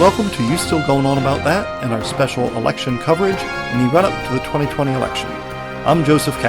Welcome to You Still Going On About That and our special election coverage in the run-up to the 2020 election. I'm Joseph K.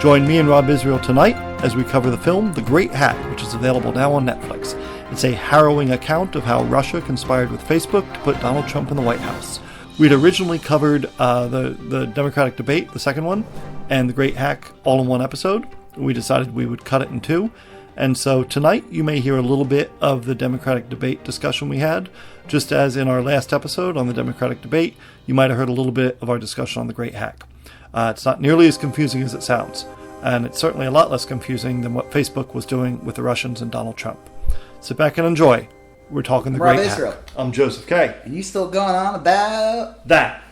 Join me and Rob Israel tonight as we cover the film The Great Hack, which is available now on Netflix. It's a harrowing account of how Russia conspired with Facebook to put Donald Trump in the White House. We'd originally covered the Democratic debate, the second one, and The Great Hack all in one episode. We decided we would cut it in two. And so tonight you may hear a little bit of the Democratic debate discussion we had. Just as in our last episode on the Democratic debate, you might have heard a little bit of our discussion on the Great Hack. It's not nearly as confusing as it sounds, and it's certainly a lot less confusing than what Facebook was doing with the Russians and Donald Trump. Sit back and enjoy. We're talking the Great Hack. I'm Joseph K. And you still going on about that?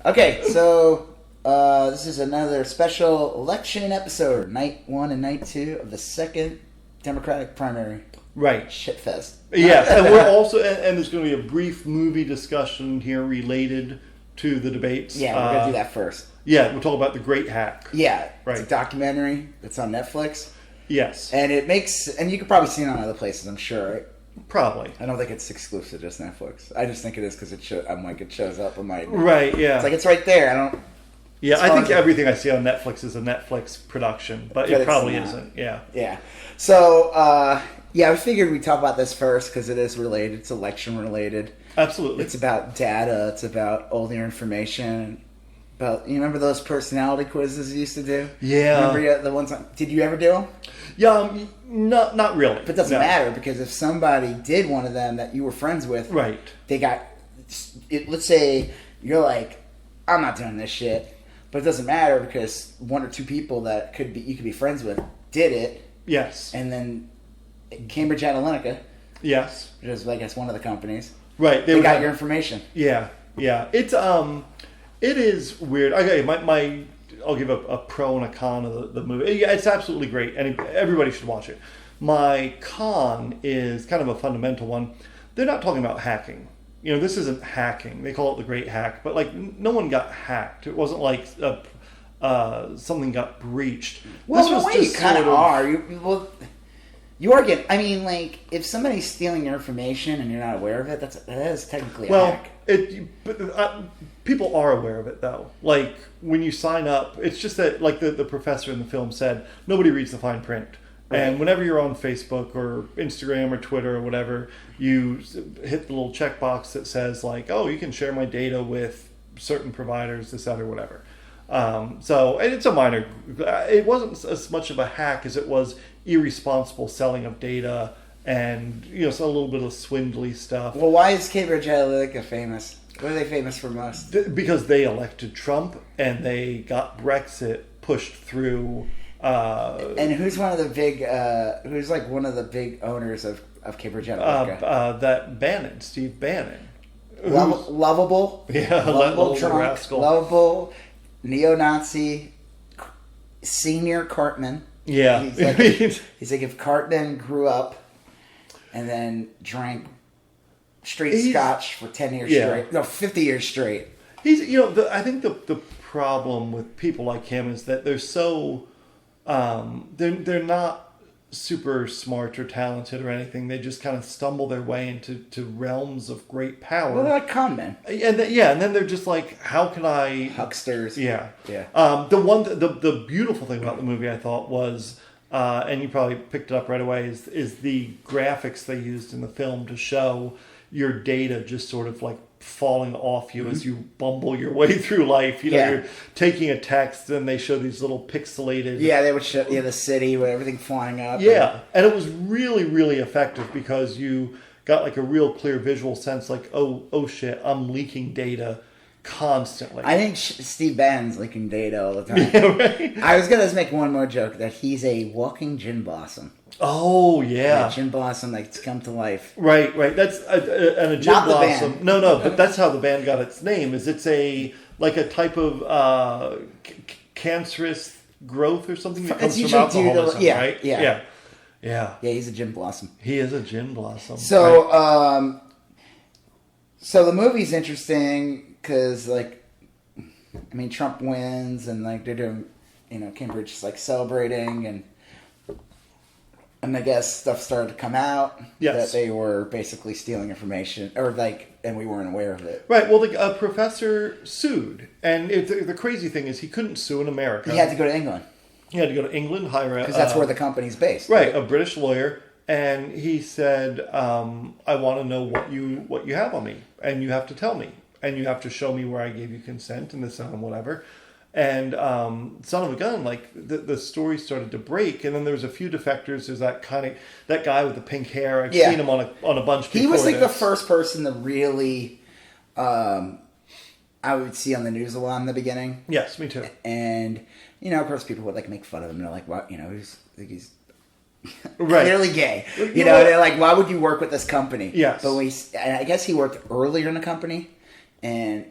Okay, so this is another special election episode, night 1 and night 2 of the second Democratic primary. Right. Shitfest. Yeah, and we're also, and there's going to be a brief movie discussion here related to the debates. Yeah, we're going to do that first. Yeah, we'll talk about The Great Hack. Yeah, right. It's a documentary that's on Netflix. Yes. And and you can probably see it on other places, I'm sure, right? Probably. I don't think it's exclusive to just Netflix. I just think it is because it shows up on my... Right, yeah. It's like, it's right there. Yeah, I think everything I see on Netflix is a Netflix production, but it probably isn't. Yeah. Yeah. So, I figured we'd talk about this first because it is related. It's election related. Absolutely. It's about data. It's about all the information. You remember those personality quizzes you used to do? Yeah. Remember the ones? Did you ever do them? Yeah, not really. But it doesn't matter because if somebody did one of them that you were friends with, right? They got. Let's say you're like, I'm not doing this shit. But it doesn't matter because one or two people that you could be friends with did it. Yes. And then Cambridge Analytica. Yes. Which is, I guess, one of the companies. Right. They got your information. Yeah. Yeah. It is weird. Okay, I'll give a pro and a con of the movie. Yeah, it's absolutely great, and everybody should watch it. My con is kind of a fundamental one. They're not talking about hacking. This isn't hacking. They call it the Great Hack, but no one got hacked. It wasn't like something got breached. Well, in a way, you kind of are. You are getting. I mean, if somebody's stealing your information and you're not aware of it, that is technically a hack. People are aware of it though. Like when you sign up, it's just that, like the professor in the film said, nobody reads the fine print. And whenever you're on Facebook or Instagram or Twitter or whatever, you hit the little checkbox that says oh, you can share my data with certain providers, this, that, or whatever. And it's a minor. It wasn't as much of a hack as it was irresponsible selling of data and so a little bit of swindly stuff. Well, why is Cambridge Analytica famous? What are they famous for most? Because they elected Trump and they got Brexit pushed through. And who's one of the big? Who's one of the big owners of Cambridge Analytica? That Bannon, Steve Bannon, Lovable, lovable drunk, rascal, lovable neo-Nazi, senior Cartman. Yeah, he's like if Cartman grew up and then drank straight scotch for 10 years straight, no, 50 years straight. He's I think the problem with people like him is that they're so. They're not super smart or talented or anything. They just kind of stumble their way into realms of great power. Well, they're like con men. And then they're just like, how can I... Hucksters. Yeah. Yeah. The beautiful thing about the movie, I thought, was, and you probably picked it up right away, is the graphics they used in the film to show your data just sort of falling off you as you bumble your way through life. You're taking a text and they show these little pixelated... Yeah, they would show the city with everything flying up. Yeah, and it was really, really effective because you got a real clear visual sense oh shit, I'm leaking data constantly. I think Steve Bannon's leaking data all the time. Yeah, right? I was going to make one more joke that he's a walking gin blossom. Oh, yeah. Gin blossom that's come to life. Right. That's a gin Not blossom. The band. No, but that's how the band got its name. Is it's a type of cancerous growth or something that comes from alcoholism, right? Yeah. Yeah, he's a gin blossom. He is a gin blossom. So, right. So the movie's interesting because, Trump wins and they're doing, Cambridge is celebrating And I guess stuff started to come out Yes. that they were basically stealing information, and we weren't aware of it. Right. Well, the professor sued, and the crazy thing is he couldn't sue in America. He had to go to England He had to go to England, hire a because that's where the company's based. right, a British lawyer, and he said, "I want to know what you have on me, and you have to tell me, and you have to show me where I gave you consent and this and whatever." And son of a gun, like the story started to break, and then there was a few defectors. There's that guy with the pink hair. I've seen him on a bunch. He was like this. the first person to really, I would see on the news a lot in the beginning. Yes, me too. And of course, people would like make fun of him. They're like, "What? He's Right. clearly gay." They're like, "Why would you work with this company?" Yes. But and I guess he worked earlier in the company, and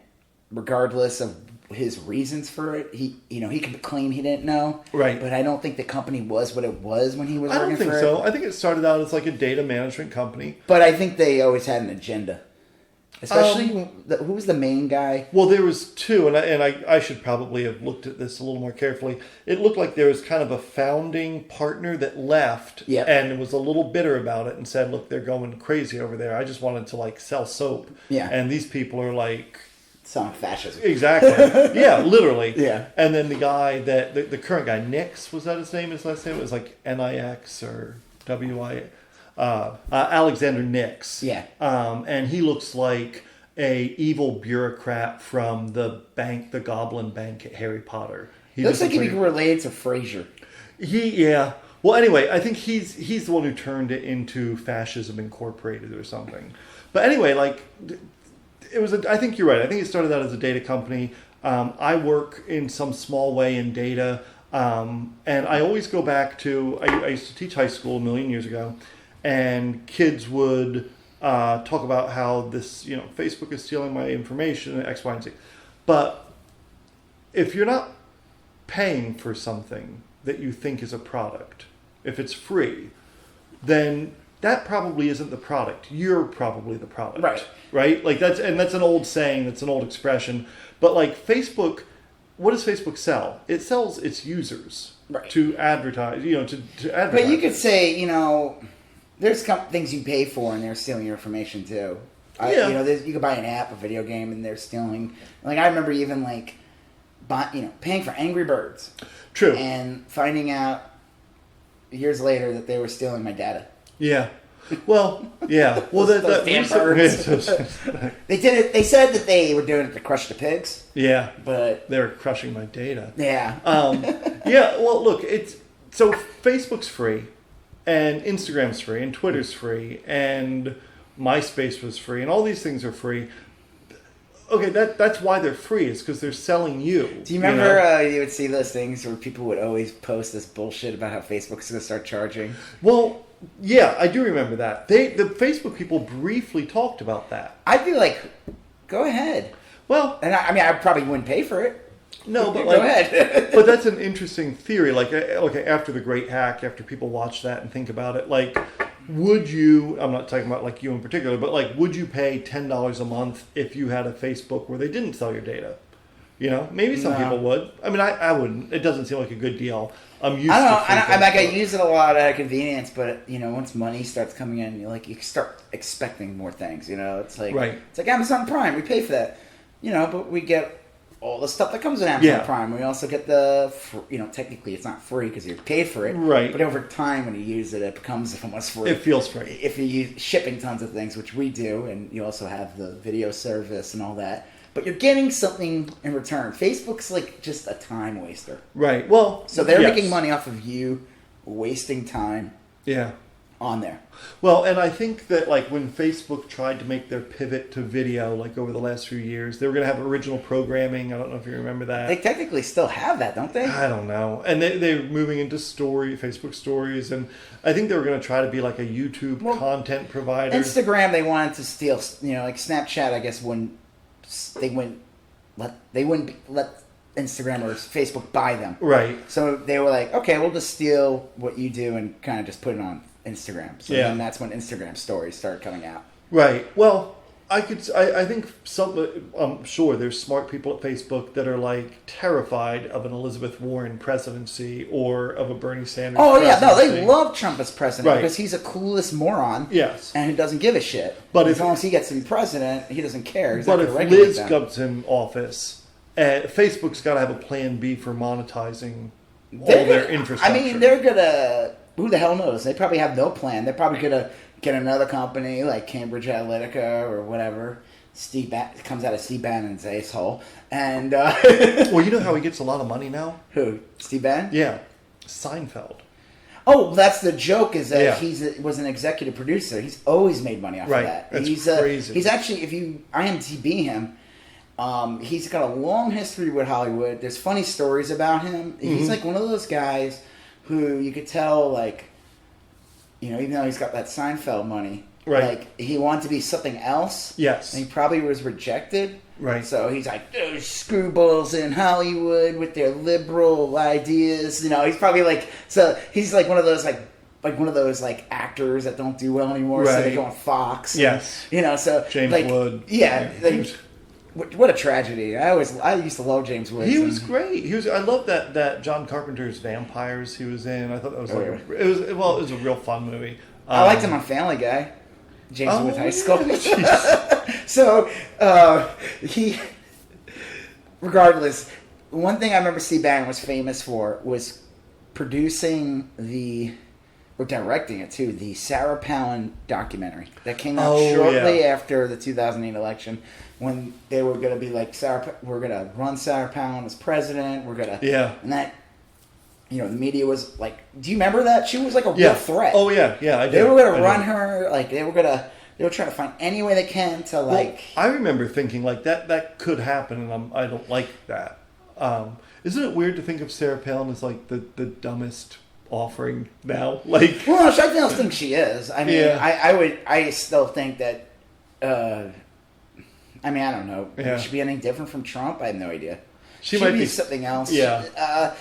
regardless of his reasons for it, he could claim he didn't know. Right. But I don't think the company was what it was when he was I working don't think for so. it. I think it started out as like a data management company. But I think they always had an agenda. Especially who was the main guy? Well, there was two, and I should probably have looked at this a little more carefully. It looked like there was kind of a founding partner that left and was a little bitter about it and said, "Look, they're going crazy over there. I just wanted to like sell soap." Yeah. And these people are like... Some fascism. Exactly. Yeah, literally. Yeah. And then the guy the current guy, Nix, was that his name? His last name? It was like Nix or WI. Alexander Nix. Yeah. And he looks like a evil bureaucrat from the Goblin Bank at Harry Potter. He looks like he'd be related to Frasier. Yeah. Well, anyway, I think he's the one who turned it into Fascism Incorporated or something. But anyway, like... I think you're right. I think it started out as a data company. I work in some small way in data. And I always go back to, I used to teach high school a million years ago. And kids would talk about how this, Facebook is stealing my information, X, Y, and Z. But if you're not paying for something that you think is a product, if it's free, then that probably isn't the product. You're probably the product. Right? Like that's an old saying, that's an old expression. But like Facebook, what does Facebook sell? It sells its users to advertise, to advertise. But you could say, there's things you pay for and they're stealing your information too. You could buy an app, a video game, and they're stealing. Like I remember even like, paying for Angry Birds. True. And finding out years later that they were stealing my data. Yeah. Well, yeah. Well, those damn birds. They did it. They said that they were doing it to crush the pigs. Yeah, but they're crushing my data. Yeah. Yeah. Well, look, so Facebook's free, and Instagram's free, and Twitter's free, and MySpace was free, and all these things are free. Okay, that's why they're free. Is because they're selling you. Do you remember you would see those things where people would always post this bullshit about how Facebook's going to start charging? Well. Yeah, I do remember that. The Facebook people briefly talked about that. I'd be like, go ahead. Well, and I probably wouldn't pay for it. No, but go ahead. But that's an interesting theory. Like, okay, after the Great Hack, after people watch that and think about it, like, would you? I'm not talking about like you in particular, but like, would you pay $10 a month if you had a Facebook where they didn't sell your data? Maybe some people would. I mean, I wouldn't. It doesn't seem like a good deal. I'm used to I use it a lot out of convenience, but once money starts coming in, you start expecting more things. It's like It's like Amazon Prime. We pay for that, but we get all the stuff that comes with Amazon Prime. We also get technically it's not free because you paid for it, right? But over time, when you use it, it becomes almost free. It feels free if you use shipping tons of things, which we do, and you also have the video service and all that. But you're getting something in return. Facebook's like just a time waster. Right. Well, so they're making money off of you wasting time on there. Well, and I think that like when Facebook tried to make their pivot to video, like over the last few years, they were going to have original programming. I don't know if you remember that. They technically still have that, don't they? I don't know. And they're moving into Facebook stories. And I think they were going to try to be like a YouTube content provider. Instagram, they wanted to steal, like Snapchat, I guess, they wouldn't let Instagram or Facebook buy them. Right. So they were like, okay, we'll just steal what you do and kind of just put it on Instagram. So then that's when Instagram stories started coming out. Right. Well, I think I'm sure there's smart people at Facebook that are like terrified of an Elizabeth Warren presidency or of a Bernie Sanders presidency. No, they love Trump as president because he's a clueless moron. Yes. And he doesn't give a shit. But as long as he gets to be president, he doesn't care. But if Liz comes in office, Facebook's got to have a plan B for monetizing all their infrastructure. I mean, they're going to... Who the hell knows? They probably have no plan. They're probably going to get another company like Cambridge Analytica or whatever. Comes out of Steve Bannon's asshole. And, well, you know how he gets a lot of money now? Who? Steve Bannon? Yeah. Seinfeld. Oh, that's the joke, is that he was an executive producer. He's always made money off of that. That's crazy. He's actually, if you IMDb him, he's got a long history with Hollywood. There's funny stories about him. Mm-hmm. He's like one of those guys who you could tell, like, you know, even though he's got that Seinfeld money, like, he wanted to be something else. Yes. And he probably was rejected. Right. So he's like, those screwballs in Hollywood with their liberal ideas. You know, he's probably like, so he's like one of those, like one of those, like, actors that don't do well anymore. So they go on Fox. Yes. And, you know, so. James like, Wood. Yeah. Like, what a tragedy! I used to love James Woods. He was great. I love that John Carpenter's Vampires he was in. I thought that was it was a real fun movie. I liked him on Family Guy. James Woods High School. So regardless, one thing I remember Steve Bannon was famous for was producing or directing it too, the Sarah Palin documentary that came out shortly after the 2008 election. When they were going to be like, we're going to run Sarah Palin as president. We're going to... And that, you know, the media was like... Do you remember that? She was like a real threat. Oh, yeah. Yeah, I did. They were going to run her. Like, they were trying to find any way they can to, like... Well, I remember thinking, like, that could happen, and I don't like that. Isn't it weird to think of Sarah Palin as, like, the dumbest offering now? Like... Well, I don't think she is. I mean, I still think that... I mean, I don't know. Yeah. Should be anything different from Trump? I have no idea. She might be something else. Yeah.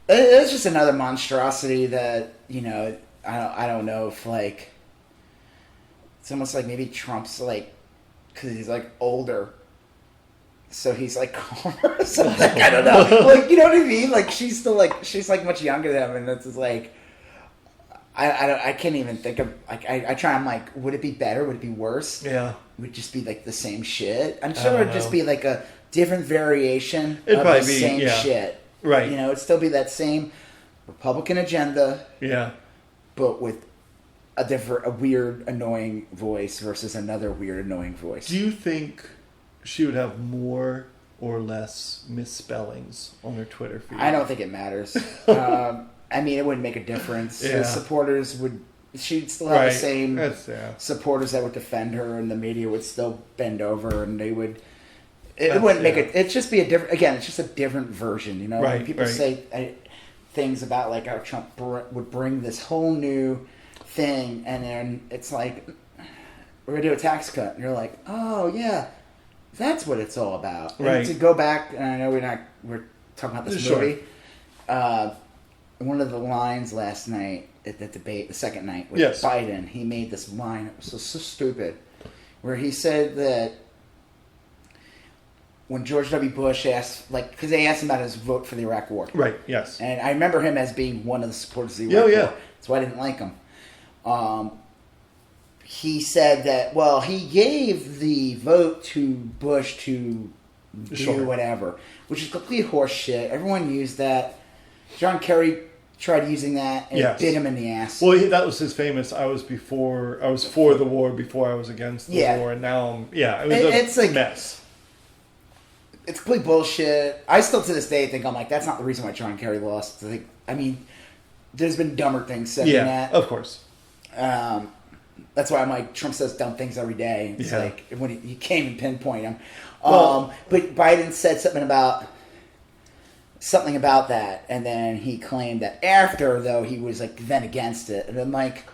It's just another monstrosity that, you know, I don't know if, like, it's almost like maybe Trump's, like, because he's, like, older. So he's, like, calmer or something. I don't know. Like, you know what I mean? Like, she's much younger than him, and it's just, like, I can't even think of, like, I try, I'm like, would it be better? Would it be worse? Yeah. Would it just be like the same shit? I'm sure it would just be like a different variation of the same shit. Right. You know, it'd still be that same Republican agenda. Yeah. But with a weird, annoying voice versus another weird, annoying voice. Do you think she would have more or less misspellings on her Twitter feed? I don't think it matters. I mean, it wouldn't make a difference. Yeah. The supporters would... She'd still have the same supporters that would defend her, and the media would still bend over, and they would... It wouldn't make it... It'd just be a different... Again, it's just a different version, you know? Right, when people say things about, like, how Trump would bring this whole new thing, and then it's like, we're going to do a tax cut. And you're like, oh, yeah, that's what it's all about. Right. And to go back, and I know we're talking about this movie. One of the lines last night at the debate, the second night with Biden, he made this line. It was so stupid, where he said that when George W. Bush asked, like, because they asked him about his vote for the Iraq War, right? Yes, and I remember him as being one of the supporters of the Iraq War. That's why I didn't like him. He said that, well, he gave the vote to Bush to do whatever, which is complete horse shit. Everyone used that. John Kerry tried using that and it bit him in the ass. Well, that was his famous, I was for the war before I was against the war, and now it's a mess. It's complete bullshit. I still to this day think, I'm like, that's not the reason why John Kerry lost. I mean, there's been dumber things said than that. Yeah, of course. That's why I'm like, Trump says dumb things every day. It's like, when he can't even pinpoint them. But Biden said something about that, and then he claimed that after, though, he was like then against it, and I'm like,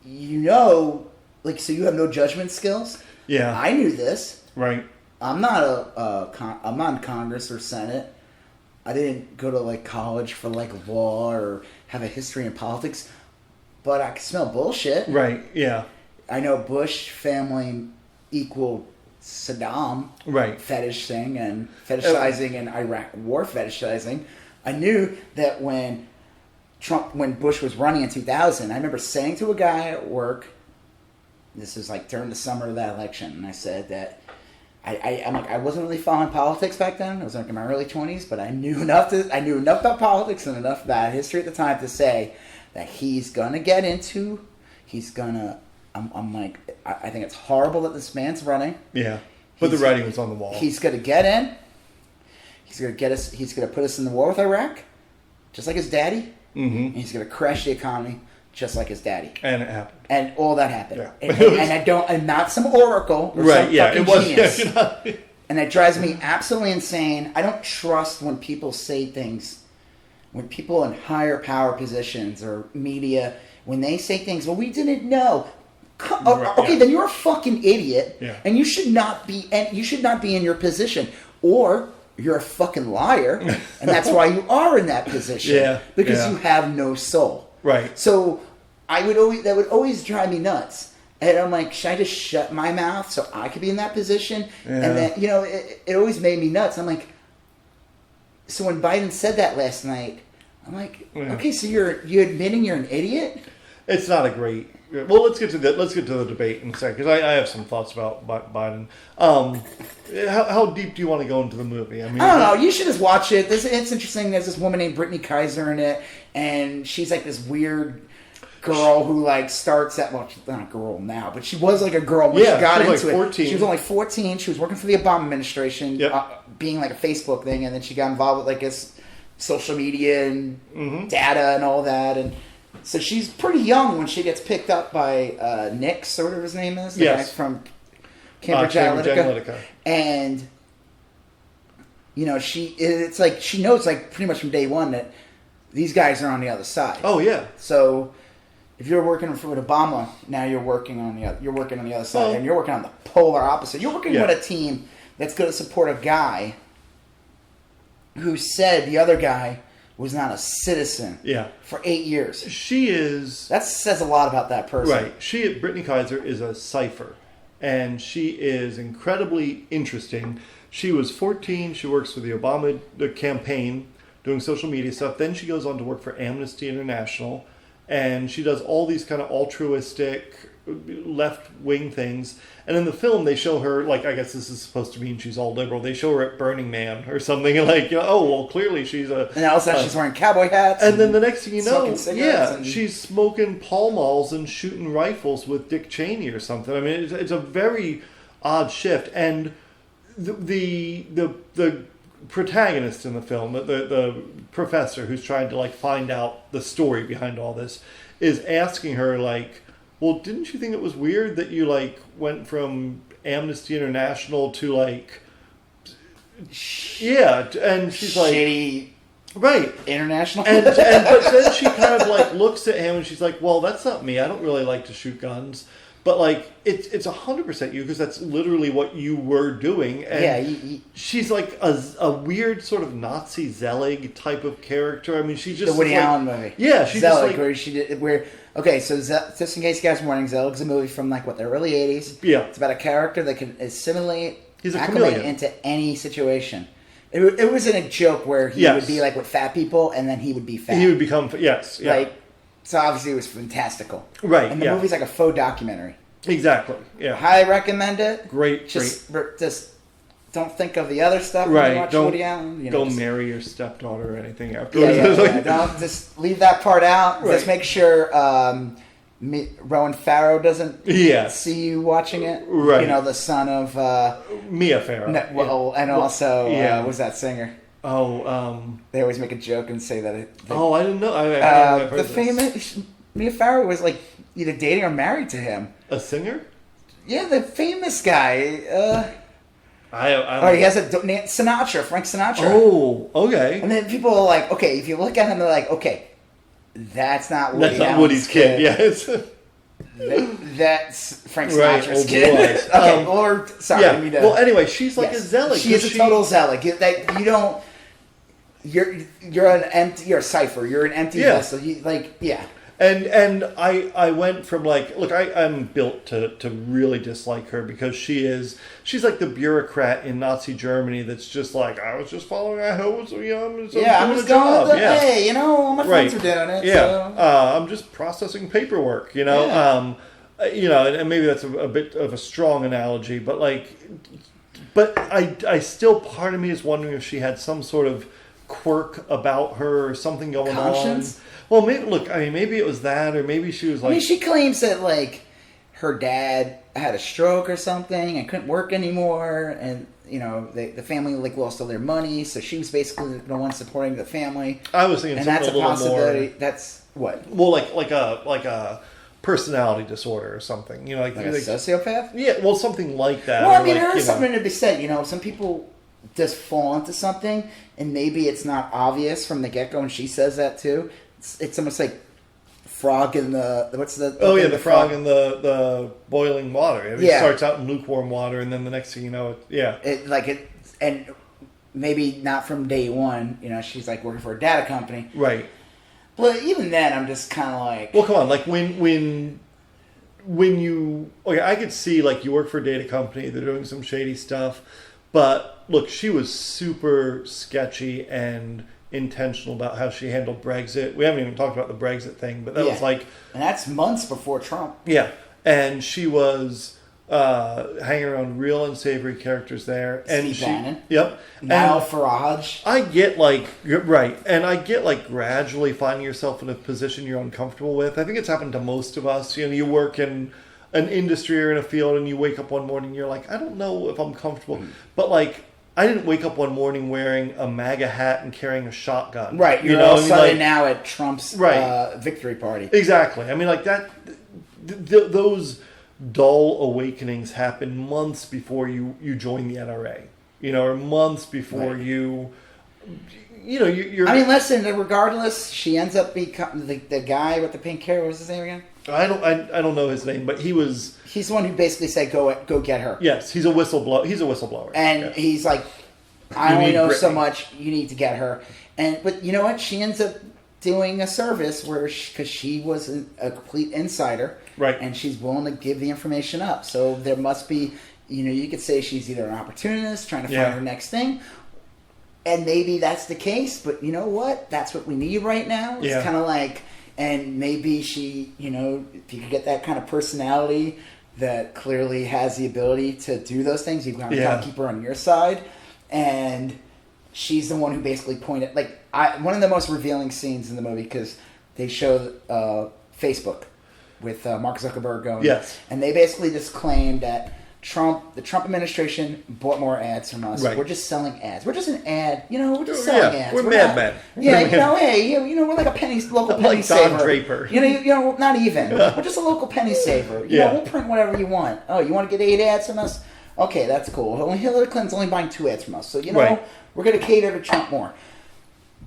you know, like, so you have no judgment skills? Yeah, I knew this. Right. I'm not I'm not in Congress or Senate. I didn't go to like college for like law or have a history in politics, but I can smell bullshit. Right. Yeah. I know Bush family equal Saddam fetish thing and fetishizing and Iraq war fetishizing. I knew that when Bush was running in 2000, I remember saying to a guy at work, this was like during the summer of that election, and I said that I'm like, I wasn't really following politics back then. I was like in my early 20s, but I knew enough about politics and enough about history at the time to say that he's gonna get into. I'm like, I think it's horrible that this man's running. Yeah, but the writing was on the wall. He's gonna get in. He's gonna get us. He's gonna put us in the war with Iraq, just like his daddy. Mm-hmm. And he's gonna crash the economy, just like his daddy. And it happened. And all that happened. Yeah. And I'm not some oracle or some fucking genius. Yeah, and that drives me absolutely insane. I don't trust when people say things, when people in higher power positions or media, when they say things, well, we didn't know. Okay, then you're a fucking idiot, and you should not be. And you should not be in your position, or you're a fucking liar, and that's why you are in that position. Because you have no soul. Right. So that would always drive me nuts, and I'm like, should I just shut my mouth so I could be in that position? Yeah. And then it always made me nuts. I'm like, so when Biden said that last night, I'm like, okay, so you're admitting you're an idiot? It's not a great. Well, let's get to the debate in a second, because I have some thoughts about Biden. How deep do you want to go into the movie? I don't know. You should just watch it. It's interesting. There's this woman named Brittany Kaiser in it, and she's like this weird girl who like starts at, well, she's not a girl now, but she was like a girl when she got into like 14. She was only 14. She was working for the Obama administration, being like a Facebook thing, and then she got involved with like this social media and data and all that, and so she's pretty young when she gets picked up by Nick, or whatever his name is, the guy from Cambridge Analytica. And it's like she knows like pretty much from day one that these guys are on the other side. Oh yeah. So if you're working with Obama, now you're working on the other side, and you're working on the polar opposite. You're working with a team that's going to support a guy who said the other guy was not a citizen for 8 years. She is... That says a lot about that person. Right. Brittany Kaiser is a cipher, and she is incredibly interesting. She was 14. She works for the Obama campaign, doing social media stuff. Then she goes on to work for Amnesty International, and she does all these kind of altruistic, left-wing things. And in the film, they show her, like, I guess this is supposed to mean she's all liberal. They show her at Burning Man or something, and like, oh, well, clearly she's a... And all of a sudden she's wearing cowboy hats. And then the next thing you know, she's smoking Pall Malls and shooting rifles with Dick Cheney or something. I mean, it's a very odd shift. And the protagonist in the film, the professor who's trying to, like, find out the story behind all this, is asking her, like, well, didn't you think it was weird that you, like, went from Amnesty International to, like... Yeah, and she's like... Shitty... Right. International? But then she kind of, like, looks at him and she's like, well, that's not me. I don't really like to shoot guns. But, like, it's 100% you, because that's literally what you were doing. And she's, like, a weird sort of Nazi Zelig type of character. I mean, she's just... The Woody Allen movie. Yeah, she's Zelig, just, like... Okay, so just in case you guys are wondering, Zelig's a movie from, like, the early 80s. Yeah. It's about a character that can assimilate, He's a acclimate chameleon. into any situation. It wasn't a joke where he would be, like, with fat people, and then he would be fat. He would become... Yes, yeah. Like, so obviously it was fantastical. Right, And the movie's like a faux documentary. Exactly, yeah. Highly recommend it. Just don't think of the other stuff when you watch Woody Allen. Don't marry your stepdaughter or anything afterwards. Don't just leave that part out. Right. Just make sure Rowan Farrow doesn't see you watching it. Right. You know, the son of Mia Farrow. And also what's that singer? They always make a joke and say that. I didn't know. The famous Mia Farrow was like either dating or married to him. A singer? Yeah, the famous guy. He has Sinatra, Frank Sinatra. Oh, okay. And then people are like, okay, if you look at him, they're like, okay, that's not Woody That's not Woody's kid. Yes. That's Frank Sinatra's kid. Okay, well, anyway, she's like a Zelig. She is a total Zelig. You don't. You're a cipher. You're an empty vessel. And I went from like, look, I'm built to really dislike her because she's like the bureaucrat in Nazi Germany that's just like, I was just following my hose, I'm just going with hey, all my friends are doing it. Yeah, so. I'm just processing paperwork, and maybe that's a bit of a strong analogy, but I still, part of me is wondering if she had some sort of quirk about her or something going Conscience? on. Well, maybe it was that, or maybe she was like... she claims that, her dad had a stroke or something and couldn't work anymore, and, the family, lost all their money, so she was basically the one supporting the family. I was thinking something a little more... And that's a possibility. That's what? Well, like a personality disorder or something. Like a sociopath? Yeah, well, something like that. Well, there is something to be said. Some people just fall into something, and maybe it's not obvious from the get-go, and she says that too. It's almost like frog in the... What's the... the frog in the boiling water. It starts out in lukewarm water, and then the next thing you know, and maybe not from day one, she's working for a data company. Right. But even then, I'm just kind of like... Well, come on. When you... Okay, I could see, you work for a data company, they're doing some shady stuff, but, look, she was super sketchy and intentional about how she handled Brexit. We haven't even talked about the Brexit thing, but that was And that's months before Trump. Yeah. And she was hanging around real unsavory characters there. Steve Bannon. Yep. Now Farage. I get right. And I get gradually finding yourself in a position you're uncomfortable with. I think it's happened to most of us. You work in an industry or in a field and you wake up one morning and you're like, I don't know if I'm comfortable. Mm. But I didn't wake up one morning wearing a MAGA hat and carrying a shotgun. Right. You're all suddenly now at Trump's victory party. Exactly. that. Those dull awakenings happen months before you join the NRA. Or months before you're... listen, regardless, she ends up becoming the guy with the pink hair. What was his name again? I don't know his name, but he's the one who basically said go get her. Yes, he's a whistleblower. And he's like, I only know so much, you need to get her. But you know what? She ends up doing a service because she was a complete insider. Right. And she's willing to give the information up. So there must be, you could say she's either an opportunist trying to find her next thing. And maybe that's the case, but you know what? That's what we need right now. It's kind of and maybe she, if you could get that kind of personality that clearly has the ability to do those things, you've got to kind of keep her on your side. And she's the one who basically pointed, one of the most revealing scenes in the movie, because they show Facebook with Mark Zuckerberg going. Yes. And they basically just claimed that the Trump administration bought more ads from us. Right. We're just selling ads. We're just an ad. We're just selling ads. We're madmen. Yeah, we're like a local penny saver. Don Draper. Not even. We're just a local penny saver. We'll print whatever you want. Oh, you want to get 8 ads from us? Okay, that's cool. Hillary Clinton's only buying 2 ads from us. So, we're going to cater to Trump more.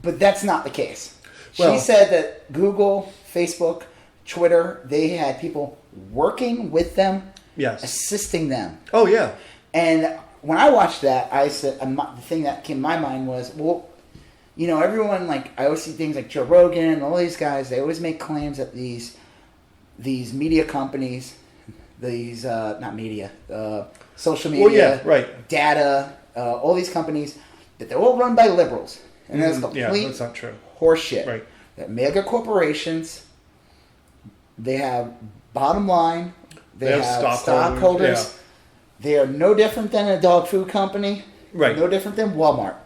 But that's not the case. She said that Google, Facebook, Twitter, they had people working with them. Yes. Assisting them. Oh, yeah. And when I watched that, I said, the thing that came to my mind was, everyone, I always see things like Joe Rogan and all these guys, they always make claims that these media companies, not media, social media, data, all these companies, that they're all run by liberals. And that's complete that's not true. Horseshit. Right. That mega corporations, they have bottom line, they have stockholders. Yeah. They are no different than a dog food company. Right. No different than Walmart.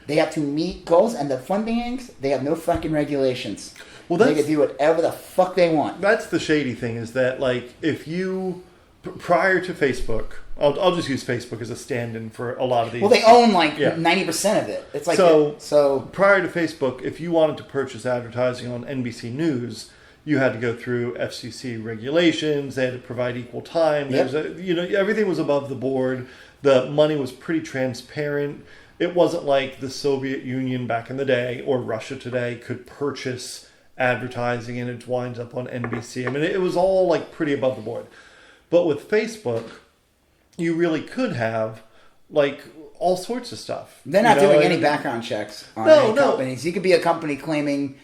They have to meet goals, and the fun thing is, they have no fucking regulations. Well, they can do whatever the fuck they want. That's the shady thing, is that, if you, prior to Facebook, I'll just use Facebook as a stand-in for a lot of these. Well, they own 90% of it. It's so prior to Facebook, if you wanted to purchase advertising on NBC News, you had to go through FCC regulations. They had to provide equal time. Yep. Everything was above the board. The money was pretty transparent. It wasn't like the Soviet Union back in the day or Russia today could purchase advertising and it winds up on NBC. It was all pretty above the board. But with Facebook, you really could have all sorts of stuff. They're not doing any background checks on any companies. You could be a company claiming,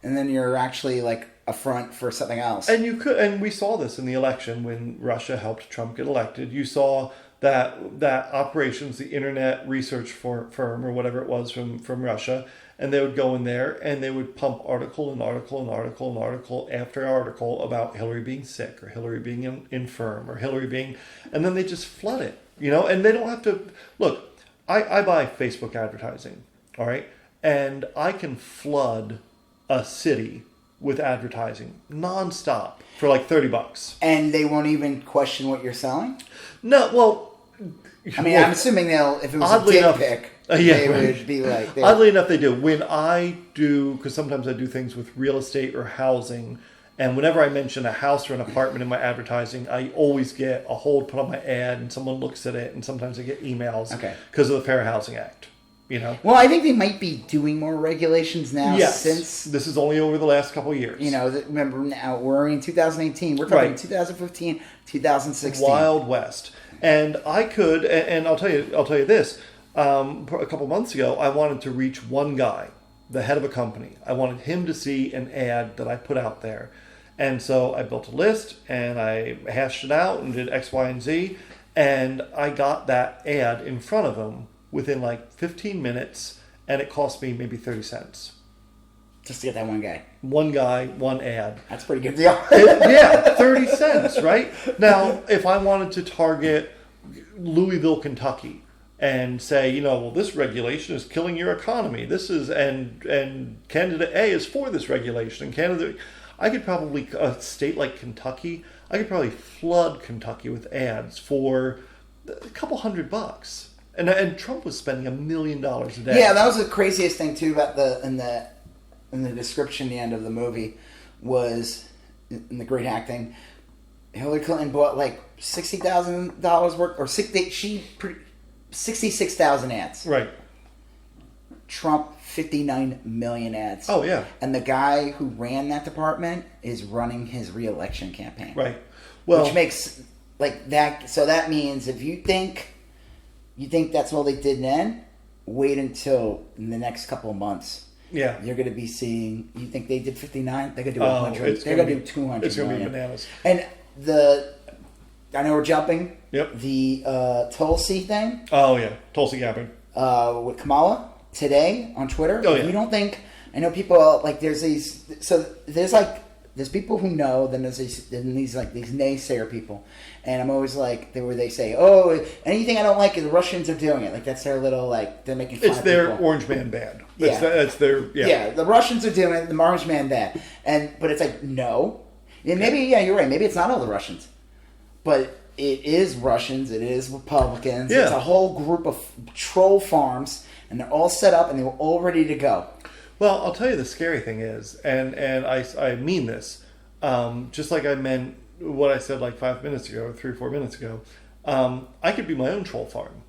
and then you're actually a front for something else. And we saw this in the election when Russia helped Trump get elected. You saw that operations, the internet research firm or whatever it was from Russia, and they would go in there and they would pump article and article and article and article after article about Hillary being sick or Hillary being infirm or Hillary being, and then they just flood it, and they don't have to look. I buy Facebook advertising, all right, and I can flood a city with advertising nonstop for like $30, and they won't even question what you're selling. No, well. I mean, I'm assuming if it was a dick pic, they would be like... Oddly enough, they do. When I do, because sometimes I do things with real estate or housing, and whenever I mention a house or an apartment in my advertising, I always get a hold put on my ad, and someone looks at it, and sometimes I get emails because of the Fair Housing Act. Well, I think they might be doing more regulations now. Yes, since this is only over the last couple of years. Remember now we're in 2018. We're talking 2015, 2016. Wild West. And I could, and I'll tell you this. A couple months ago, I wanted to reach one guy, the head of a company. I wanted him to see an ad that I put out there, and so I built a list and I hashed it out and did X, Y, and Z, and I got that ad in front of him within like 15 minutes, and it cost me maybe 30 cents. Just to get that one guy. One guy, one ad. That's a pretty good deal. 30 cents, right? Now, if I wanted to target Louisville, Kentucky, and say, well, this regulation is killing your economy. This is, and candidate A is for this regulation, and candidate, I could probably, a state like Kentucky, I could probably flood Kentucky with ads for a couple $100. And Trump was spending $1 million a day. Yeah, that was the craziest thing too about in the description, the end of the movie was in the great hack thing. Hillary Clinton bought like $60,000 worth, or 66,000 ads. Right. Trump 59 million ads. Oh yeah. And the guy who ran that department is running his re-election campaign. Right. Well, which makes like that. So that means if you think that's all they did then, wait until in the next couple of months. Yeah. You're going to be seeing, you think they did 59? They're going to do 100. They're going to do 200 It's going to be million. bananas. And I know we're jumping. Yep. The Tulsi thing. Oh, yeah. Tulsi Gabbard. With Kamala today on Twitter. Oh, yeah. You don't think, I know people, like there's these, so there's people who know, then there's these naysayer people. And I'm always like, they say, oh, anything I don't like, the Russians are doing it. Like, that's their little, like, they're making fun of people. It's their orange man bad. Yeah. It's their, Yeah, the Russians are doing it, the orange man bad. But it's like, no. And maybe, you're right. Maybe it's not all the Russians. But it is Russians. It is Republicans. Yeah. It's a whole group of troll farms. And they're all set up and they were all ready to go. Well, I'll tell you the scary thing is, and I mean this, just like I meant what I said like 5 minutes ago or 3 or 4 minutes ago, I could be my own troll farm.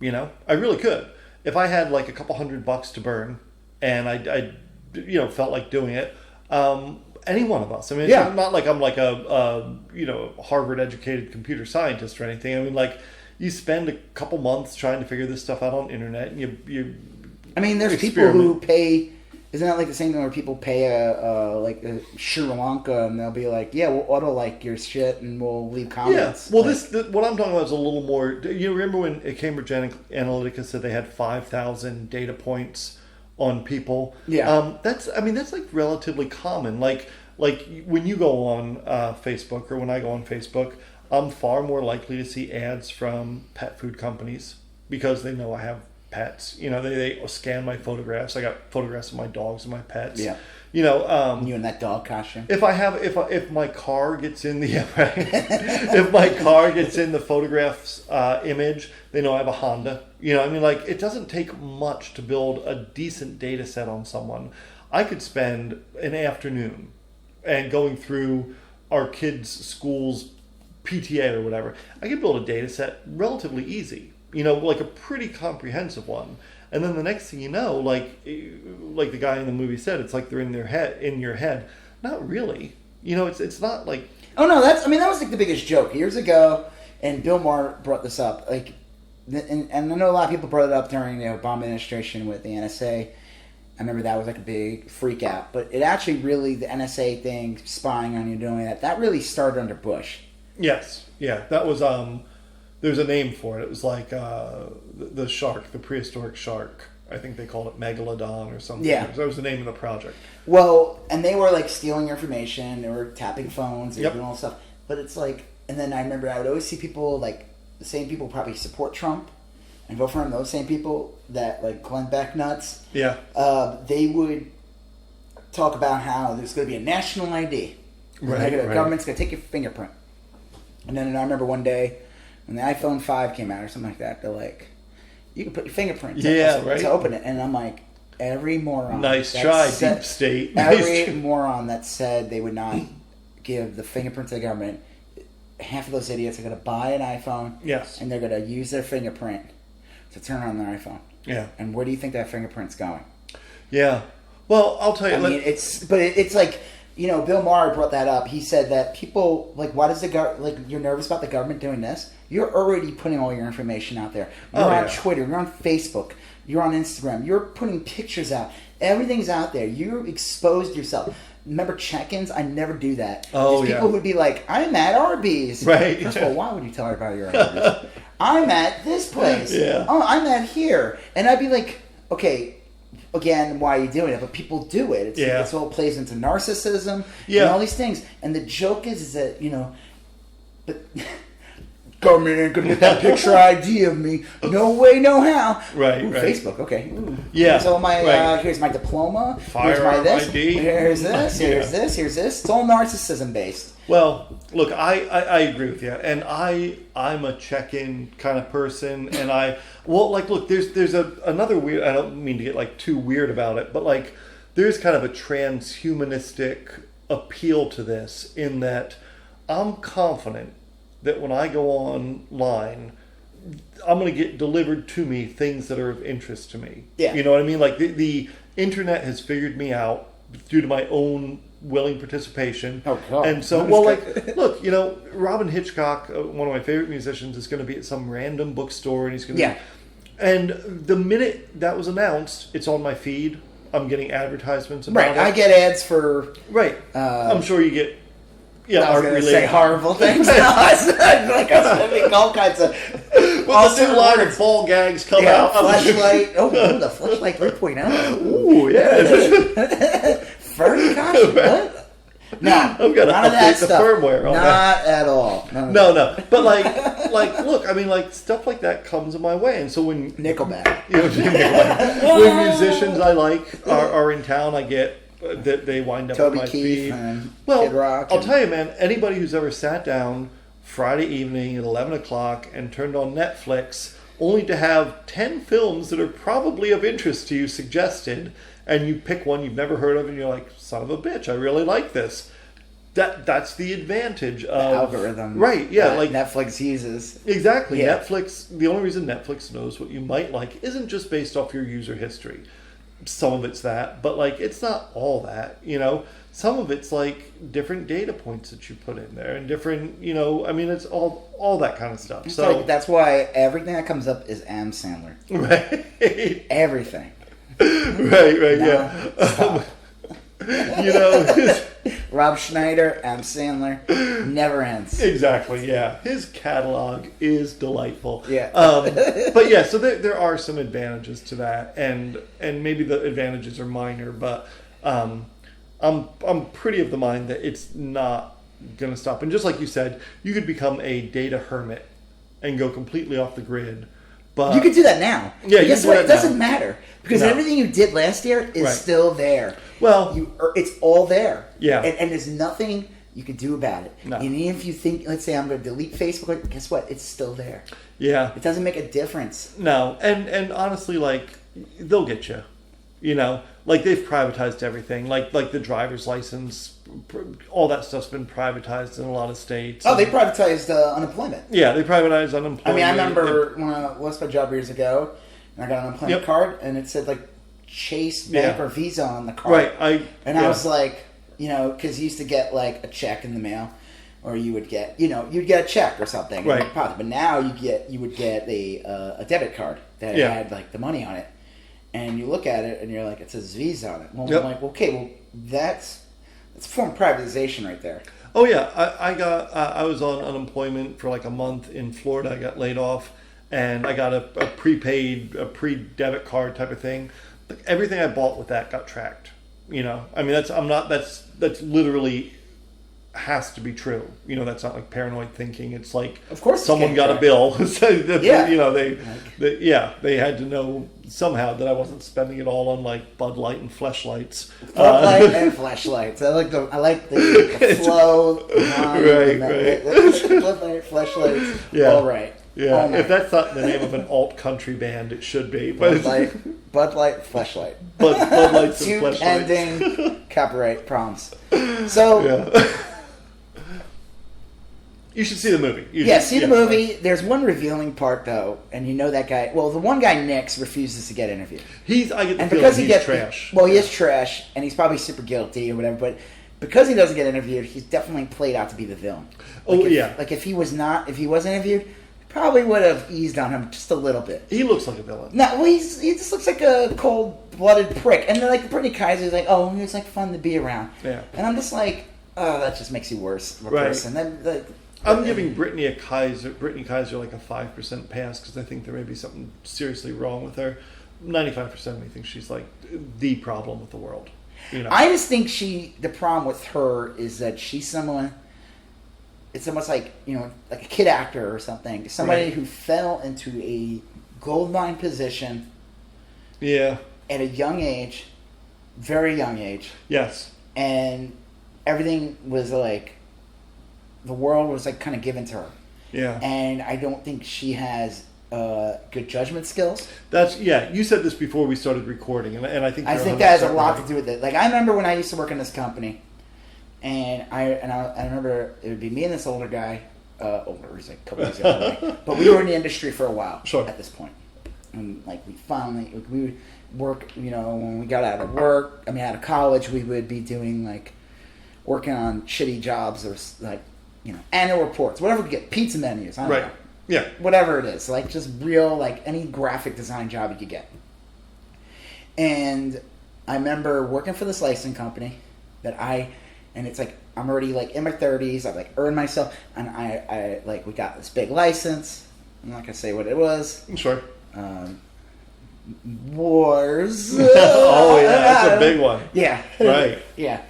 I really could. If I had like a couple $100 to burn, and I felt like doing it, any one of us. I mean, it's not like I'm like a Harvard educated computer scientist or anything. I mean, like you spend a couple months trying to figure this stuff out on the internet, and you. I mean, there's people who pay. Isn't that like the same thing where people pay a Sri Lanka and they'll be like, yeah, we'll auto like your shit and we'll leave comments. Yeah. Well, what I'm talking about is a little more. You remember when Cambridge Analytica said they had 5,000 data points on people? Yeah. That's like relatively common. Like when you go on Facebook or when I go on Facebook, I'm far more likely to see ads from pet food companies because they know I have pets. They scan my photographs. I got photographs of my dogs and my pets. Yeah. You in that dog costume. If my car gets in the if my car gets in the photographs image, they know I have a Honda. It doesn't take much to build a decent data set on someone. I could spend an afternoon and going through our kids' school's PTA or whatever. I could build a data set relatively easy. Like a pretty comprehensive one. And then the next thing you know, like the guy in the movie said, it's like they're in your head. Not really. It's not like. Oh no, that was like the biggest joke years ago, and Bill Maher brought this up. Like, and I know a lot of people brought it up during the Obama administration with the NSA. I remember that was like a big freak out. But it actually really, the NSA thing, spying on you, doing that really started under Bush. Yes. Yeah. That was, there's a name for it. It was like the shark, the prehistoric shark. I think they called it Megalodon or something. Yeah. That was the name of the project. Well, and they were like stealing your information. They were tapping phones. They were Yep. doing all this stuff. But it's like, and then I remember I would always see people, like, the same people probably support Trump and vote for him. Those same people that, like, Glenn Beck nuts. Yeah. They would talk about how there's going to be a national ID. Right. The government's going to take your fingerprint. And then I remember one day when the iPhone 5 came out or something like that, they're like, you can put your fingerprint to open it. And I'm like, every moron. Nice try, deep state. Every moron that said they would not give the fingerprint to the government, half of those idiots are going to buy an iPhone. Yes. And they're going to use their fingerprint to turn on their iPhone. Yeah. And where do you think that fingerprint's going? Yeah. Well, I'll tell you. I mean, it's like, you know, Bill Maher brought that up. He said that people, like, why does you're nervous about the government doing this? You're already putting all your information out there. You're on Twitter, you're on Facebook, you're on Instagram, you're putting pictures out. Everything's out there. You exposed yourself. Remember check-ins? I never do that. There's people who'd be like, I'm at Arby's. Right. First of all, why would you tell everybody you're at Arby's? I'm at this place. Yeah. Oh, I'm at here. And I'd be like, okay, again, why are you doing it? But people do it. It's all plays into narcissism and all these things. And the joke is that, you know, but government ain't gonna get that picture ID of me. No way, no how. Right. Facebook, okay. Ooh. Yeah. So here's my diploma. Here's my this. ID. Here's this. Here's this. Here's this. It's all narcissism based. Well, look, I agree with you, and I'm a check-in kind of person, and look, there's another weird. I don't mean to get like too weird about it, but like there's kind of a transhumanistic appeal to this in that I'm confident that when I go online, I'm going to get delivered to me things that are of interest to me. Yeah. You know what I mean? Like the internet has figured me out due to my own willing participation. Oh, God. And so, well, like, look, you know, Robin Hitchcock, one of my favorite musicians, is going to be at some random bookstore, and he's going to and the minute that was announced, it's on my feed. I'm getting advertisements about it. I get ads for... Right. I'm sure you get... Yeah, I was going to say horrible things. No, I was going to make all kinds of... Well, the new line of ball gags come out. Fleshlight. The Fleshlight 3.0. Ooh, yeah. Furry costume? What? No, I've got to update the firmware on that. Not at all. No. But like, look, I mean, like stuff like that comes in my way, and so when Nickelback, when musicians I like are in town, I get that they wind up Toby on my Keith feed. And well, Kid Rock I'll tell you, man. Anybody who's ever sat down Friday evening at 11 o'clock and turned on Netflix only to have 10 films that are probably of interest to you suggested, and you pick one you've never heard of, and you're like, son of a bitch, I really like this. That's the advantage of... The algorithm. Right, yeah. Like Netflix uses. Exactly. Yeah. Netflix, the only reason Netflix knows what you might like isn't just based off your user history. Some of it's that, but like it's not all that, you know. Some of it's like different data points that you put in there and different, you know, I mean, it's all that kind of stuff. It's so like, that's why everything that comes up is Adam Sandler. Right. Everything. Right, yeah. You know, Rob Schneider, Adam Sandler, never ends. Exactly, yeah. His catalog is delightful. Yeah. But yeah, so there are some advantages to that, and maybe the advantages are minor, but I'm pretty of the mind that it's not going to stop. And just like you said, you could become a data hermit and go completely off the grid. But you could do that now. Yeah, guess what? It doesn't matter because No. everything you did last year is still there. Well, it's all there. Yeah, and there's nothing you can do about it. No. And even if you think, let's say I'm going to delete Facebook, guess what? It's still there. Yeah, it doesn't make a difference. No, and honestly, like they'll get you. You know, like they've privatized everything. Like the driver's license, all that stuff's been privatized in a lot of states. Oh, they privatized unemployment. Yeah, they privatized unemployment. I mean, I remember when I lost my job years ago, and I got an unemployment card, and it said like Chase Bank or Visa on the card. Right. I was like, you know, because you used to get like a check in the mail, or you would get, you know, you'd get a check or something. Right. In your pocket. But now you would get a debit card that had like the money on it. and you look at it and you're like, it says Visa on it. Well, Yep. I'm like, okay, well that's a form of privatization right there. Oh yeah, I was on unemployment for like a month in Florida. I got laid off, and I got a pre-debit card type of thing. But everything I bought with that got tracked. You know, I mean that's literally has to be true. You know, that's not like paranoid thinking. It's like, of course, someone got a bill. So yeah. You know, they had to know somehow that I wasn't spending it all on like Bud Light and flashlights. Bud Light and flashlights. I like the flow. Right. Bud Light, flashlights. Yeah. All right. Yeah. If that's not the name of an alt country band, it should be. Bud Light, flashlight. Bud Lights and Two flashlights. ending copyright prompts. So. Yeah. You should see the movie. See the movie. There's one revealing part, though, and you know that guy. Well, the one guy, Nix, refuses to get interviewed. I get the feeling he's trash. Well, he is trash, and he's probably super guilty or whatever, but because he doesn't get interviewed, he's definitely played out to be the villain. Like if he wasn't interviewed, he probably would have eased on him just a little bit. He looks like a villain. No, well, he just looks like a cold-blooded prick. And then, like, Brittany Kaiser's like, oh, he was, like, fun to be around. Yeah. And I'm just like, oh, that just makes you worse of a person. Then, I'm giving Brittany Kaiser like a 5% pass because I think there may be something seriously wrong with her. 95% of me think she's like the problem with the world. You know? I just think the problem with her is that she's someone, it's almost like, you know, like a kid actor or something. Somebody who fell into a gold mine position. Yeah. At a young age, very young age. Yes. And everything was like, the world was like kind of given to her. Yeah. And I don't think she has good judgment skills. You said this before we started recording, and I think that has a lot to do with it. Like, I remember when I used to work in this company, and I remember it would be me and this older guy, he's like a couple years ago, but we were in the industry for a while at this point. And like we would work, you know, when we got out of college, we would be doing like working on shitty jobs or like, you know, annual reports, whatever we get, pizza menus, I don't know. Yeah. Whatever it is, like just real, like any graphic design job you could get. And I remember working for this licensing company and it's like, I'm already like in my 30s, I've like earned myself, and I like, we got this big license. I'm not gonna say what it was. Sure. Wars. Oh yeah, that's a big one. Yeah. Right. Yeah.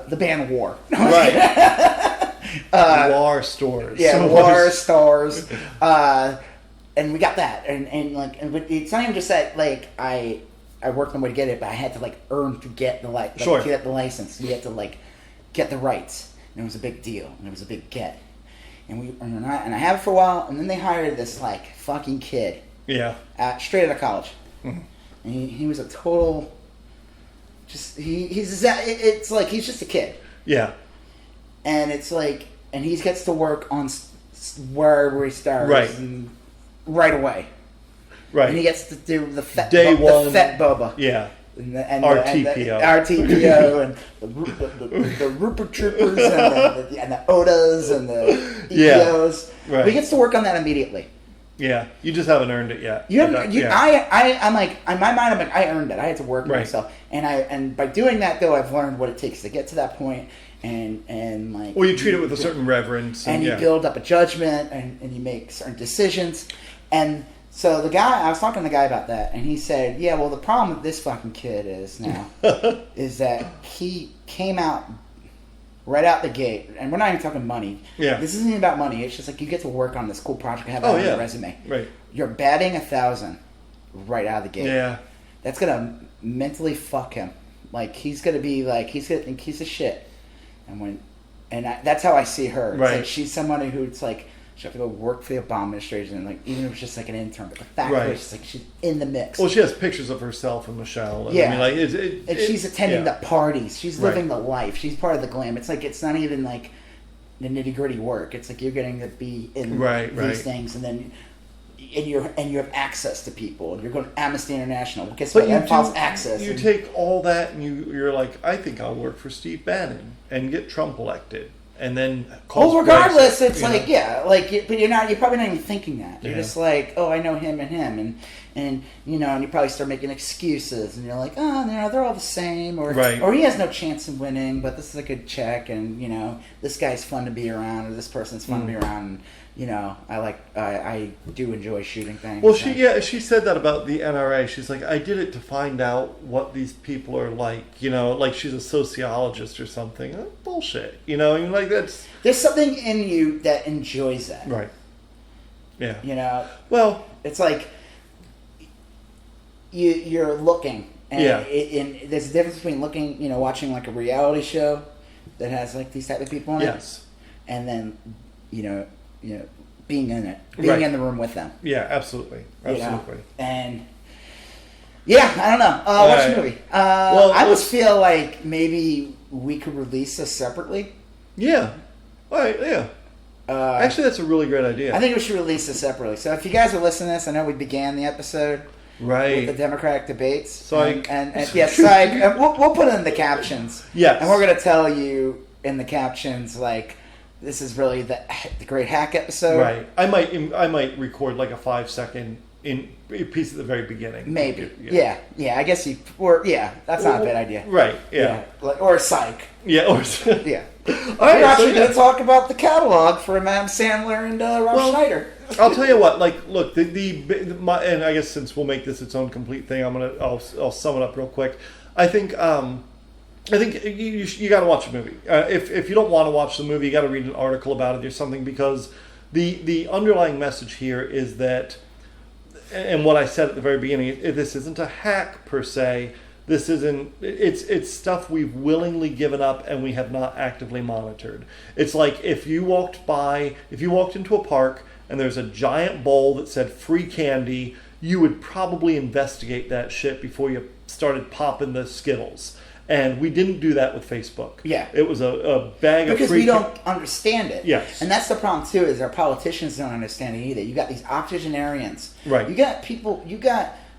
The band War. Right. War Stores. Yeah, War Stores. And we got that, and it's not even just that like I worked my way to get it, but I had to like earn to get the to get the license. You had to like get the rights, and it was a big deal, and it was a big get. And I have it for a while, and then they hired this like fucking kid. Yeah. Straight out of college, and he was a total. It's like he's just a kid. Yeah. And it's like, and he gets to work on wherever he starts, right away. Right. And he gets to do the fat boba. Yeah. And RTPO. RTPO and the Rupert Troopers and the Odas and the EPOs. Yeah. Right. But he gets to work on that immediately. Yeah, you just haven't earned it yet. I'm like, in my mind, I'm like, I earned it. I had to work myself, and by doing that, though, I've learned what it takes to get to that point, and like. Well, you treat it with a certain reverence, and you build up a judgment, and you make certain decisions, and so I was talking to the guy about that, and he said, yeah, well, the problem with this fucking kid is is that he came out. Right out the gate, and we're not even talking money. Yeah, this isn't even about money. It's just like you get to work on this cool project and have it on your resume. Right, you're batting 1,000 right out of the gate. Yeah, that's gonna mentally fuck him. Like he's gonna be like he's gonna think he's a shit. And that's how I see her. It's like she's somebody who's like she have to go work for the Obama administration, and like even if it's just like an intern, but the fact is she's like she's in the mix. Well, she has pictures of herself and Michelle. And, I mean, like and she's attending the parties. She's living the life. She's part of the glam. It's like it's not even like the nitty gritty work. It's like you're getting to be in these things, and then you have access to people. You're going to Amnesty International. Well, guess what? That involves access. You take all that, and you're like, I think I'll work for Steve Bannon and get Trump elected. and then calls regardless, Brexit, it's like, but you're probably not even thinking that. You're just like, oh, I know him and him, and you know, and you probably start making excuses, and you're like, oh, you know, they're all the same, or he has no chance of winning, but this is a good check, and you know, this guy's fun to be around, or this person's fun to be around. And, you know, I do enjoy shooting things. Well, she said that about the NRA. She's like, I did it to find out what these people are like. You know, like she's a sociologist or something. Bullshit. You know, I mean, like that's there's something in you that enjoys that. Right. Yeah. You know. Well, it's like you're looking, and there's a difference between looking, you know, watching like a reality show that has like these type of people in it, and then you know, being in it, being in the room with them. Yeah, absolutely. You know? And I don't know. What's the movie? I almost feel like maybe we could release this separately. Yeah. All right. Yeah. Actually, that's a really great idea. I think we should release this separately. So if you guys are listening to this, I know we began the episode with the Democratic debates. Psych. And psych. And we'll put it in the captions. Yes. And we're going to tell you in the captions, like, this is really the Great Hack episode. Right. I might record like a 5-second piece at the very beginning. Maybe. Yeah. I guess that's not a bad idea. Right. Yeah. Or psych. Yeah. Or yeah. We're actually going to talk about the catalog for Adam Sandler and Rob Schneider. I'll tell you what. Like, look, and I guess since we'll make this its own complete thing, I'll sum it up real quick. I think you got to watch the movie. If you don't want to watch the movie, you got to read an article about it or something, because the underlying message here is that, and what I said at the very beginning, this isn't a hack per se. This isn't. It's stuff we've willingly given up and we have not actively monitored. It's like if you walked into a park and there's a giant bowl that said free candy, you would probably investigate that shit before you started popping the Skittles. And we didn't do that with Facebook. Yeah. It was a bag of free... Because we don't understand it. Yes. And that's the problem, too, is our politicians don't understand it either. You got these octogenarians. Right. You got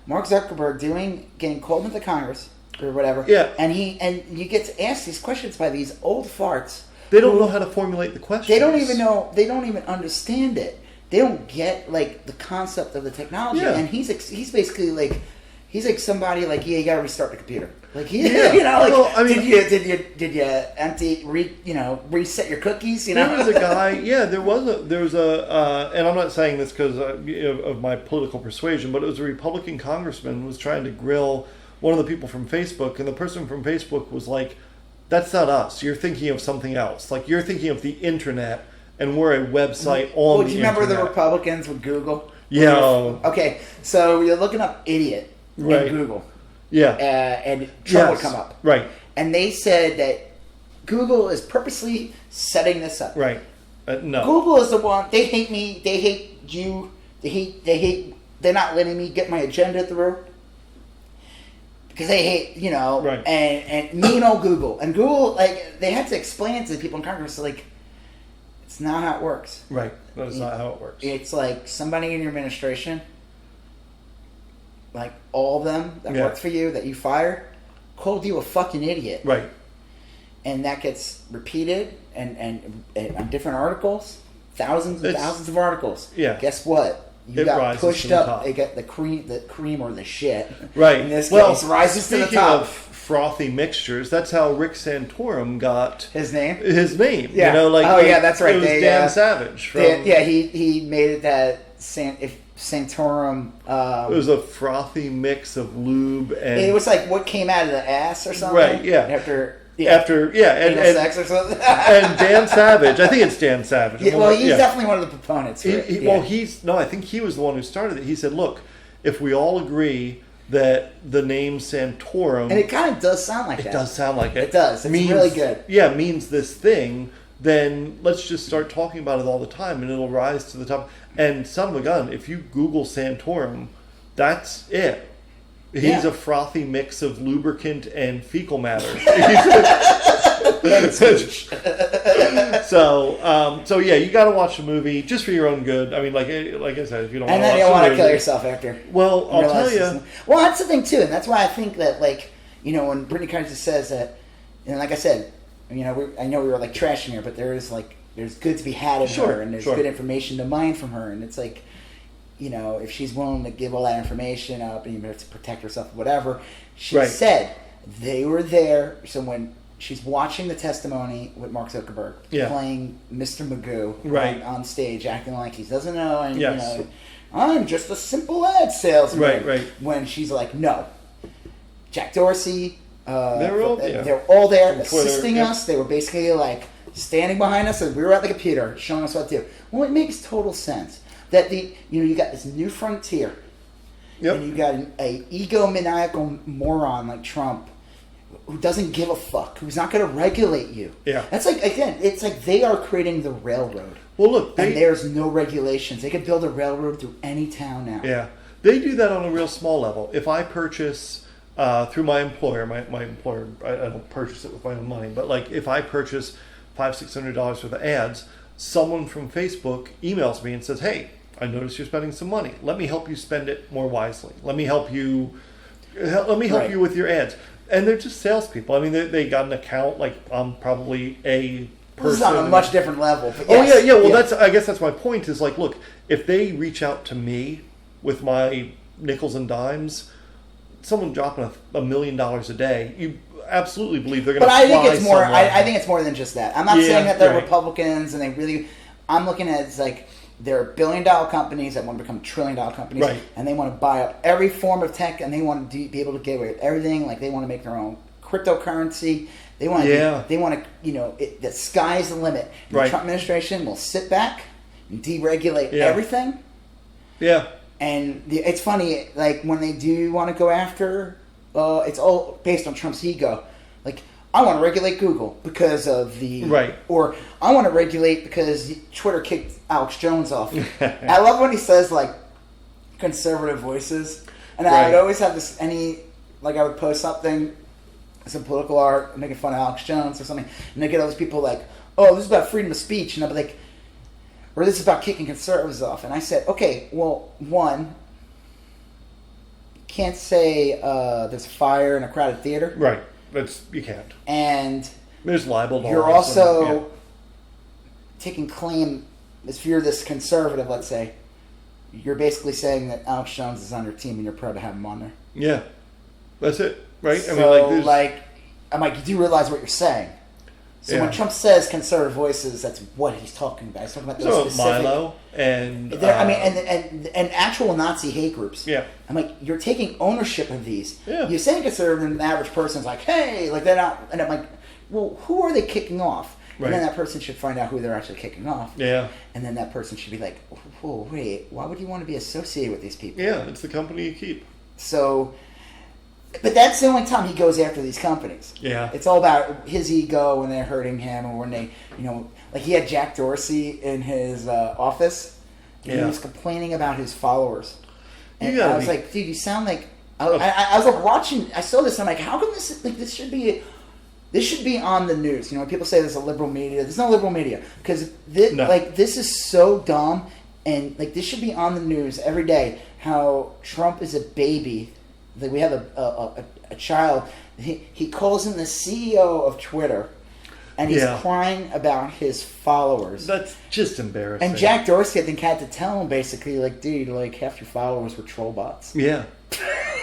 Mark Zuckerberg getting called into Congress or whatever. Yeah. And you get to ask these questions by these old farts. They don't know how to formulate the questions. They don't even understand it. They don't get, like, the concept of the technology. Yeah. And he's basically like... He's like somebody like, you got to restart the computer. Like, you know, like, well, I mean, did you reset your cookies? You know, there was a guy. Yeah, there was a, and I'm not saying this because of my political persuasion, but it was a Republican congressman who was trying to grill one of the people from Facebook, and the person from Facebook was like, "That's not us. You're thinking of something else. Like you're thinking of the internet, and we're a website on the internet." Do you remember the Republicans with Google? Yeah. Okay, so you're looking up idiot. Right. In Google. Yeah. And Trump would come up. Right. And they said that Google is purposely setting this up. Right. No. Google is the one. They hate me. They hate you. They're not letting me get my agenda through. Because they hate, you know. Right. And mean old Google. And Google, like, they had to explain it to the people in Congress, like, it's not how it works. Right. That's not how it works. It's like somebody in your administration, like all of them that worked for you, that you fired, called you a fucking idiot. Right. And that gets repeated and on different articles, thousands and thousands of articles. Yeah. Guess what? You got pushed up. They got the cream or the shit. Right. In this case, rises to the top. Of frothy mixtures, that's how Rick Santorum got his name. Yeah. You know, like that's right. It was Dan Savage. He made it that Santorum. It was a frothy mix of lube and it was like what came out of the ass or something. Right. Yeah. After and sex or something. And Dan Savage. I think it's Dan Savage. Yeah, well, he's definitely one of the proponents. Well, I think he was the one who started it. He said, "Look, if we all agree that the name Santorum," and it kind of does sound like that. It does sound like it. It does. It's really good. Yeah, means this thing. Then let's just start talking about it all the time, and it'll rise to the top. And son of a gun, if you Google Santorum, that's it. He's a frothy mix of lubricant and fecal matter. So yeah, you got to watch the movie just for your own good. I mean, like I said, if you don't, and then you don't want to kill yourself after. Well, I'll tell you. Well, that's the thing too, and that's why I think that, like, you know, when Brittany Kaiser says that, and like I said, I know we were like trashing her, but there's good to be had in her, and there's good information to mine from her, and it's like, if she's willing to give all that information up and even to protect herself, whatever, she said they were there. So when she's watching the testimony with Mark Zuckerberg playing Mr. Magoo on stage, acting like he doesn't know, and I'm just a simple ad salesman. Right. When she's like, no, Jack Dorsey, they're all there assisting us. They were basically like standing behind us, and we were at the computer showing us what to do. Well, it makes total sense that you got this new frontier, and you got a egomaniacal moron like Trump, who doesn't give a fuck, who's not going to regulate you. Yeah. That's like, again, it's like they are creating the railroad. Well, look. And there's no regulations. They could build a railroad through any town now. Yeah. They do that on a real small level. If I purchase through my employer, my employer, I don't purchase it with my own money, but like if I purchase $500-600 worth of ads, someone from Facebook emails me and says, hey, I noticed you're spending some money. Let me help you spend it more wisely. Let me help you you with your ads. And they're just salespeople. I mean, they got an account. Like, I'm probably a person. It's on a much different level. Yes. Well, I guess that's my point. Is like, look, if they reach out to me with my nickels and dimes, someone dropping $1 million a day, you absolutely believe they're going to. But I think it's more. I think it's more than just that. I'm not saying that they're Republicans and they really. I'm looking at it as like they're billion-dollar companies that want to become trillion-dollar companies, and they want to buy up every form of tech, and they want to be able to get away with everything. Like they want to make their own cryptocurrency. They want to. They want to. The sky's the limit. The Trump administration will sit back and deregulate everything. Yeah. And it's funny, like when they do want to go after, it's all based on Trump's ego. Like, I want to regulate Google because of or I want to regulate because Twitter kicked Alex Jones off. I love when he says like conservative voices, and I would always have this. I would post something, some political art, making fun of Alex Jones or something, and they get all these people like, "Oh, this is about freedom of speech," and I'd be like, or this is about kicking conservatives off. And I said, okay, well, one, can't say there's a fire in a crowded theater. Right. You can't. And there's libel. You're also taking claim, if you're this conservative, let's say, you're basically saying that Alex Jones is on your team and you're proud to have him on there. Yeah. That's it. Right? So, I'm like, you do realize what you're saying. So when Trump says conservative voices, that's what he's talking about. He's talking about those specific... Milo and... and actual Nazi hate groups. Yeah. I'm like, you're taking ownership of these. Yeah. You're saying conservative, and the average person's like, hey, like they're not... And I'm like, well, who are they kicking off? Right. And then that person should find out who they're actually kicking off. Yeah. And then that person should be like, whoa, wait, why would you want to be associated with these people? Yeah, it's the company you keep. So... But that's the only time he goes after these companies. Yeah. It's all about his ego when they're hurting him, or when they, like he had Jack Dorsey in his office, and he was complaining about his followers. And I was like, dude, you sound like... I was like watching... I saw this, and I'm like, how come this should be on the news? When people say there's a liberal media, there's no liberal media. Because this is so dumb, and like this should be on the news every day, how Trump is a baby... Like we have a child. He calls him the CEO of Twitter, and he's crying about his followers. That's just embarrassing. And Jack Dorsey, I think, had to tell him basically, like, dude, like half your followers were troll bots. Yeah.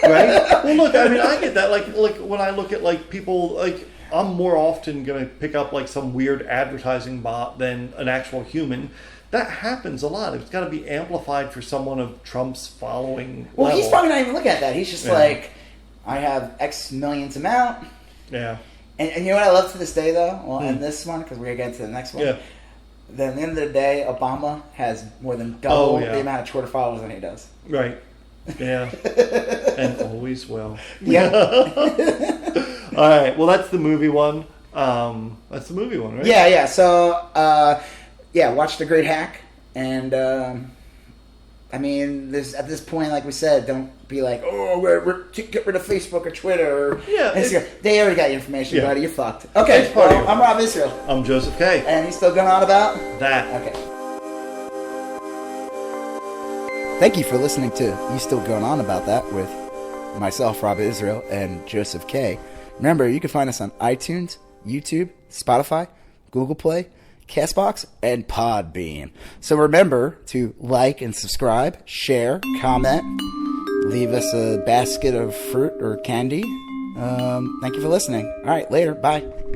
Right. Well, look, I mean, I get that. Like when I look at like people, like I'm more often going to pick up like some weird advertising bot than an actual human. That happens a lot. It's got to be amplified for someone of Trump's following level. He's probably not even looking at that. He's just like, I have X millions amount. Yeah. And you know what I love to this day, though? Well, and this one, because we're going to get to the next one. Yeah. Then at the end of the day, Obama has more than double the amount of Twitter followers than he does. Right. Yeah. And always will. Yeah. All right. Well, that's the movie one. That's the movie one, right? Yeah, yeah. So... watch The Great Hack, and I mean, at this point, like we said, don't be like, oh, we're get rid of Facebook or Twitter or Instagram. They already got your information, buddy. You're fucked. Okay, well, I'm Rob Israel. I'm Joseph K. And he's still going on about that. Okay. Thank you for listening to You Still Going On About That with myself, Rob Israel, and Joseph K. Remember, you can find us on iTunes, YouTube, Spotify, Google Play, Castbox, and Podbean. So remember to like and subscribe, share, comment, leave us a basket of fruit or candy. Thank you for listening. All right, later. Bye.